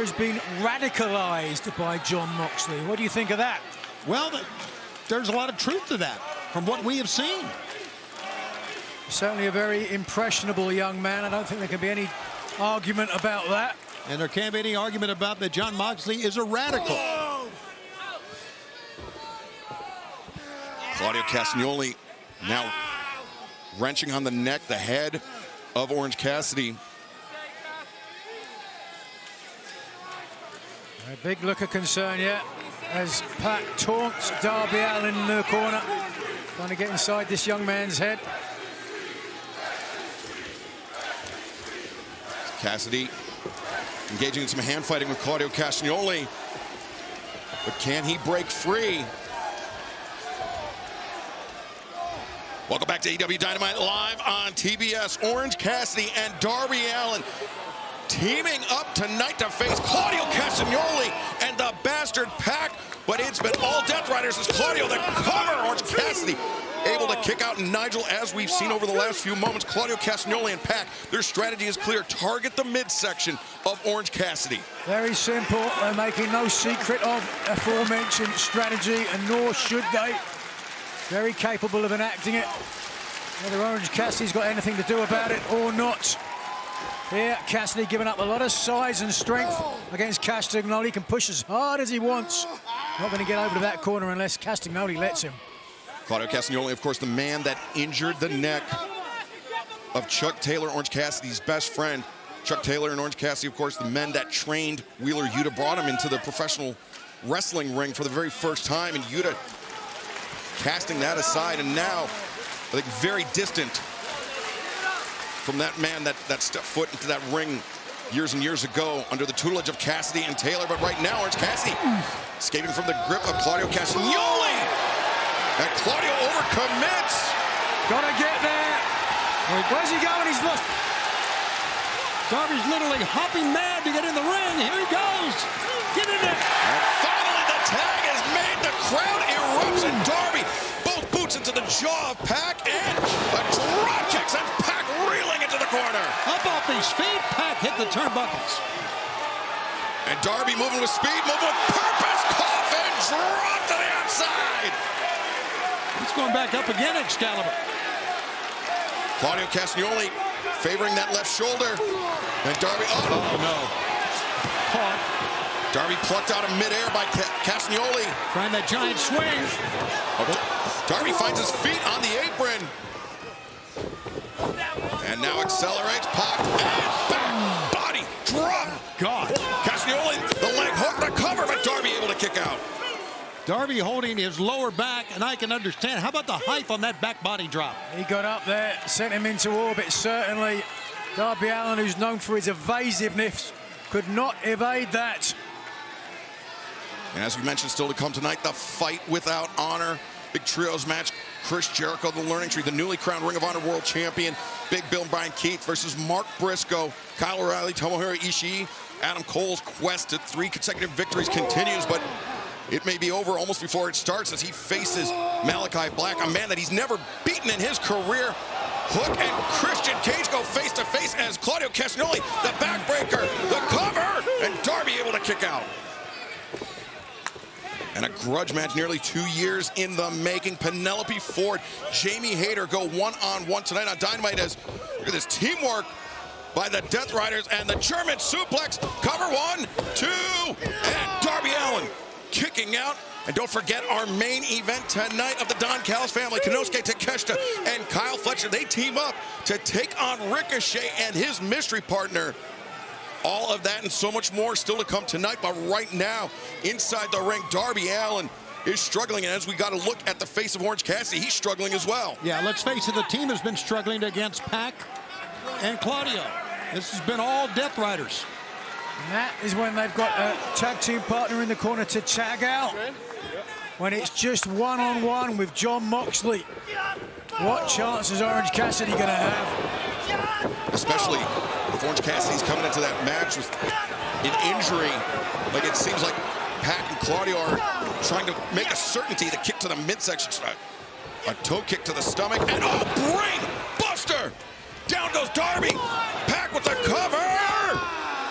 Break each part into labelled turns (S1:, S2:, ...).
S1: who's been radicalized by Jon Moxley. What do you think of that?
S2: Well, there's a lot of truth to that from what we have seen.
S1: Certainly a very impressionable young man. I don't think there can be any argument about that.
S2: And there can't be any argument about that Jon Moxley is a radical.
S3: Claudio Castagnoli now wrenching on the neck, the head of Orange Cassidy.
S1: A big look of concern yet as Pac taunts Darby Allin in the corner, trying to get inside this young man's head.
S3: Cassidy engaging in some hand fighting with Claudio Castagnoli, but can he break free? Welcome back to AEW Dynamite live on TBS. Orange Cassidy and Darby Allin teaming up tonight to face Claudio Castagnoli and the Bastard Pac, but it's been all Death Riders as Claudio the cover. Orange Cassidy able to kick out Nigel, as we've seen over the last few moments. Claudio Castagnoli and Pac, their strategy is clear. Target the midsection of Orange Cassidy.
S1: Very simple. They're making no secret of aforementioned strategy, and nor should they. Very capable of enacting it. Whether Orange Cassidy's got anything to do about it or not. Here, Cassidy giving up a lot of size and strength against Castagnoli. He can push as hard as he wants. Not going to get over to that corner unless Castagnoli lets him.
S3: Claudio Castagnoli, of course, the man that injured the neck of Chuck Taylor, Orange Cassidy's best friend. Chuck Taylor and Orange Cassidy, of course, the men that trained Wheeler Yuta, brought him into the professional wrestling ring for the very first time, and Yuta casting that aside, and now, I think, very distant from that man that stepped foot into that ring years and years ago under the tutelage of Cassidy and Taylor. But right now, Orange Cassidy escaping from the grip of Claudio Castagnoli. And Claudio overcommits.
S1: Gotta get there. Where's he going? He's lost.
S2: Darby's literally hopping mad to get in the ring. Here he goes. Get in there.
S3: And finally, the tag is made. The crowd erupts, and Darby both boots into the jaw of Pac, and a drop kick sends Pac reeling into the corner.
S2: Up off his feet, Pac hit the turnbuckles.
S3: And Darby moving with speed, moving with purpose. Coffin drop to the outside.
S2: He's going back up again, Excalibur.
S3: Claudio Castagnoli favoring that left shoulder. And Darby, oh no.
S2: Caught.
S3: Darby plucked out of midair by Castagnoli.
S2: Trying that giant swing.
S3: Darby finds his feet on the apron. And now accelerates, popped, and back. Body drop.
S2: God.
S3: Castagnoli, the leg hook, the cover, but Darby able to kick out.
S2: Darby holding his lower back, and I can understand. How about the height on that back body drop?
S1: He got up there, sent him into orbit, certainly. Darby Allin, who's known for his evasiveness, could not evade that.
S3: And as we mentioned, still to come tonight, the Fight Without Honor. Big trios match. Chris Jericho, the Learning Tree, the newly crowned Ring of Honor World Champion. Big Bill and Brian Keith versus Mark Briscoe, Kyle O'Reilly, Tomohiro Ishii. Adam Cole's quest to 3 consecutive victories continues, but it may be over almost before it starts as he faces Malachi Black, a man that he's never beaten in his career. Hook and Christian Cage go face to face as Claudio Castagnoli, the backbreaker, the cover, and Darby able to kick out. And a grudge match nearly 2 years in the making. Penelope Ford, Jamie Hayter go one-on-one tonight on Dynamite as, look at this teamwork by the Death Riders, and the German suplex. Cover 1, 2, and Darby Allin kicking out. And don't forget our main event tonight of the Don Callis family, Konosuke Takeshita and Kyle Fletcher. They team up to take on Ricochet and his mystery partner. All of that and so much more still to come tonight. But right now, inside the ring, Darby Allin is struggling. And as we got to look at the face of Orange Cassidy, he's struggling as well.
S2: Yeah, let's face it, the team has been struggling against Pac and Claudio. This has been all Death Riders.
S1: And that is when they've got a tag team partner in the corner to tag out. When it's just one-on-one with Jon Moxley. What chance is Orange Cassidy going to have?
S3: Especially if Orange Cassidy's coming into that match with an injury. Like, it seems like Pac and Claudio are trying to make a certainty. The kick to the midsection, a toe kick to the stomach, and brain buster! Down goes Darby. Pac with the cover!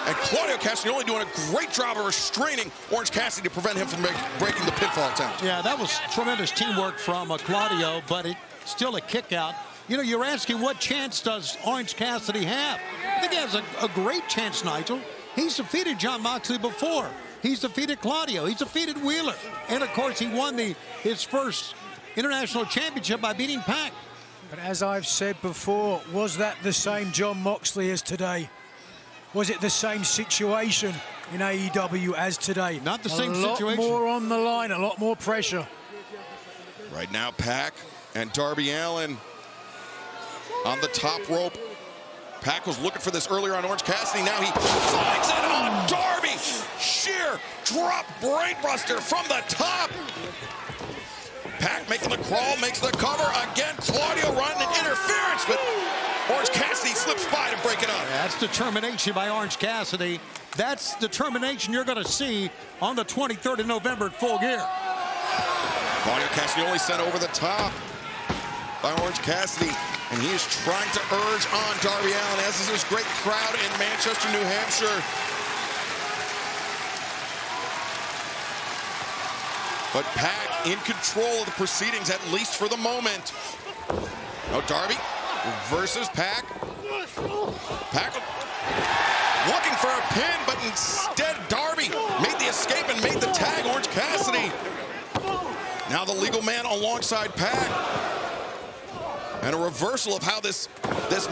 S3: And Claudio Castagnoli doing a great job of restraining Orange Cassidy to prevent him from breaking the pinfall attempt.
S2: Yeah, that was tremendous teamwork from Claudio, but it's still a kick out. You know, you're asking what chance does Orange Cassidy have? I think he has a great chance, Nigel. He's defeated Jon Moxley before. He's defeated Claudio. He's defeated Wheeler. And, of course, he won his first international championship by beating Pac.
S1: But as I've said before, was that the same Jon Moxley as today? Was it the same situation in AEW as today?
S2: Not the same situation.
S1: A lot more on the line, a lot more pressure.
S3: Right now, Pac and Darby Allin on the top rope. Pac was looking for this earlier on Orange Cassidy. Now he finds it on Darby. Sheer drop brainbuster from the top. Pac making the crawl, makes the cover. Again, Claudio running an interference, but Orange Cassidy slips by to break it up.
S2: Yeah, that's determination by Orange Cassidy. That's determination you're going to see on the 23rd of November at Full Gear.
S3: Claudio Castagnoli sent over the top by Orange Cassidy, and he is trying to urge on Darby Allin, as is this great crowd in Manchester, New Hampshire. But Pac in control of the proceedings, at least for the moment. Now Darby versus Pac. Pac looking for a pin, but instead Darby made the escape and made the tag. Orange Cassidy now the legal man alongside Pac. And a reversal of how this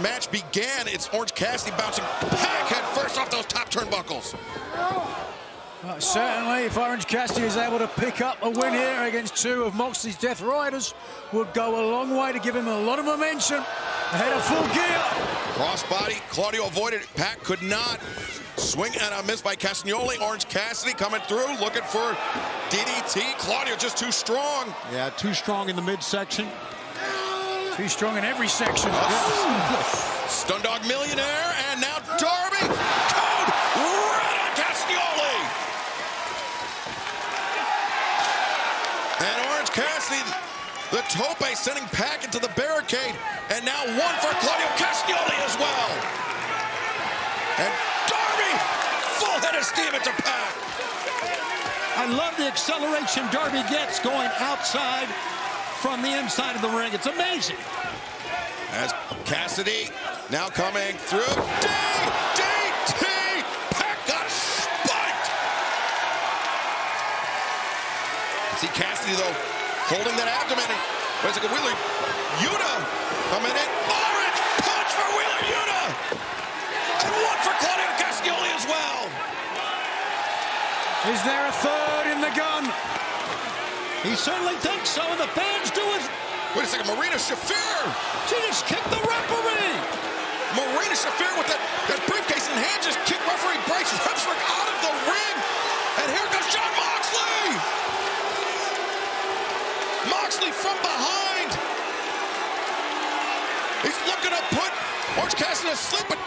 S3: match began. It's Orange Cassidy bouncing Pac head first off those top turnbuckles.
S1: Certainly, if Orange Cassidy is able to pick up a win here against two of Moxley's Death Riders, would go a long way to give him a lot of momentum ahead of Full Gear.
S3: Crossbody, Claudio avoided it. Pac could not. Swing and a miss by Castagnoli. Orange Cassidy coming through, looking for DDT. Claudio just too strong.
S2: Yeah, too strong in the midsection.
S1: Too strong in every section.
S3: Stun Dog Millionaire, and now Darby. Code right on Castagnoli. And Orange Cassidy, the tope sending Pac into the barricade. And now one for Claudio Castagnoli as well. And Darby, full head of steam into Pac.
S2: I love the acceleration Darby gets going outside from the inside of the ring. It's amazing.
S3: As Cassidy now coming through. DDT! Pac got spiked! See Cassidy, though, holding that abdomen. But it's like a Wheeler Yuta coming in. Orange punch for Wheeler Yuta! And one for Claudio Castagnoli as well.
S1: Is there a third in the gun?
S2: He certainly thinks so, and the fans do it.
S3: Wait a second, Marina Shafir!
S2: She just kicked the referee!
S3: Marina Shafir with that briefcase in hand just kicked referee Bryce Remsburg out of the ring. And here comes Jon Moxley! Moxley from behind. He's looking to put Orange Cassidy to sleep, but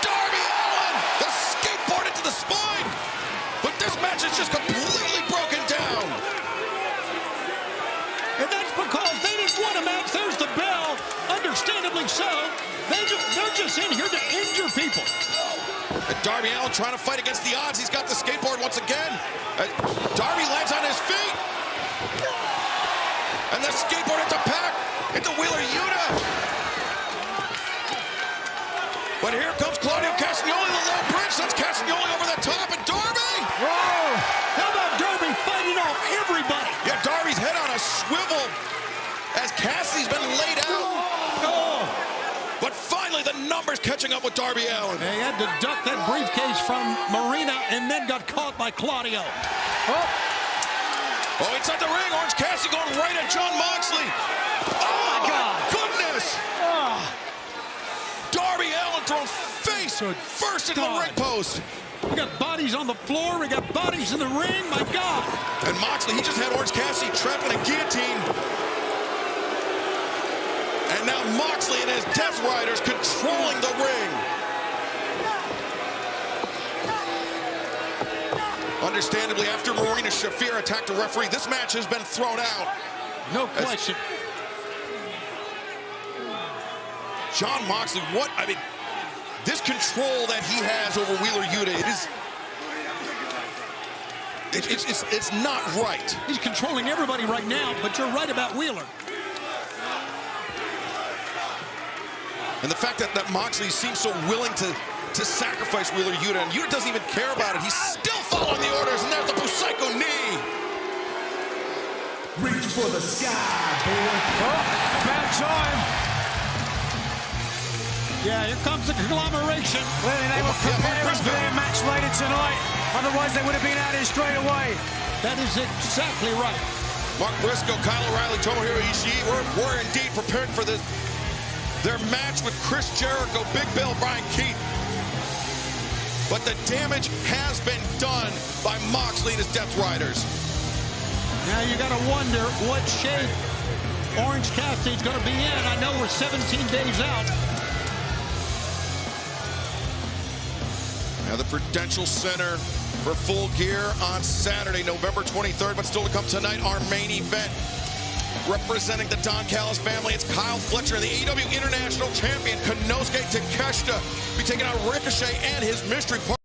S3: Darby Allin, the skateboard into the spine. But this match is just completely broken down.
S2: And that's because they didn't want a match. There's the bell. Understandably so. They're just in here to injure people.
S3: And Darby Allin trying to fight against the odds. He's got the skateboard once again. Darby lands on his feet. And the skateboard into Pac, into Wheeler Yuta. But here comes Claudio Castagnoli, the low bridge. Sends Castagnoli over the top, and Darby!
S2: Whoa! How about Darby fighting off everybody?
S3: Yeah, Darby's head on a swivel as Cassidy's been laid out.
S2: Oh!
S3: But finally, the numbers catching up with Darby Allin.
S2: They had to duck that briefcase from Marina and then got caught by Claudio.
S3: Oh, inside the ring, Orange Cassidy going right at Jon Moxley. Oh, my goodness! Darby Allin thrown face first into the ring post.
S2: We got bodies on the floor. We got bodies in the ring. My God.
S3: And Moxley, he just had Orange Cassidy trapped in a guillotine. And now Moxley and his Death Riders controlling the ring. Understandably, after Marina Shafir attacked a referee, this match has been thrown out.
S2: No question.
S3: Jon Moxley, this control that he has over Wheeler Yuta, it's not right.
S2: He's controlling everybody right now, but you're right about Wheeler.
S3: And the fact that Moxley seems so willing to sacrifice Wheeler Yuta, and Yuta doesn't even care about it. He's still following the orders, and there's the Busaiku knee.
S4: Reach for the sky, boy.
S1: Oh, about time.
S2: Yeah, here comes the conglomeration.
S1: Clearly they were preparing for their match later tonight. Otherwise they would have been out here straight away.
S2: That is exactly right.
S3: Mark Briscoe, Kyle O'Reilly, Tomohiro Ishii were indeed prepared for this. Their match with Chris Jericho, Big Bill, Brian Keith. But the damage has been done by Moxley and his Death Riders.
S2: Now you got to wonder what shape Orange Cassidy's going to be in. I know we're 17 days out.
S3: Now the Prudential Center for Full Gear on Saturday, November 23rd. But still to come tonight, our main event. Representing the Don Callis family, it's Kyle Fletcher, the AEW International Champion. Konosuke Takeshita be taking on Ricochet and his mystery partner.